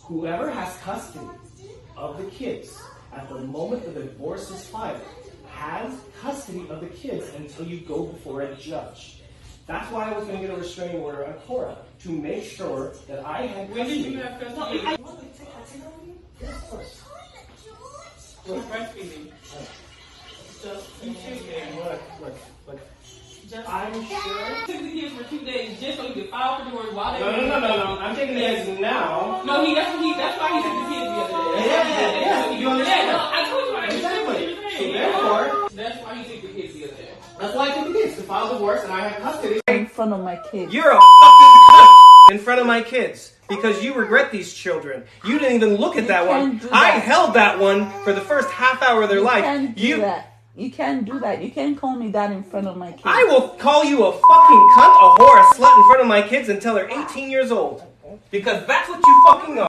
Whoever has custody of the kids at the moment the divorce is filed has custody of the kids until you go before a judge. That's why I was going to get a restraining order on Korra, to make sure that I had custody. When did you have custody? Yes, of course. Who's breastfeeding? You should Look. I'm sure. Took the kids for 2 days just so he could file for divorce while they No. I'm taking the kids now. No, that's why he took the kids the other day. Yeah. You understand? Yeah, no, I told you what Exactly. So I therefore, that's why he took the kids the other day. that's why I took the kids to file divorce, and I have custody. In front of my kids. You're a fucking cunt in front of my kids because you regret these children. You didn't even look at that one. I held that one for the first half hour of their life. Can't do that. You can't do that. You can't call me that in front of my kids. I will call you a fucking cunt, a whore, a slut in front of my kids until they're 18 years old. Because that's what you fucking are.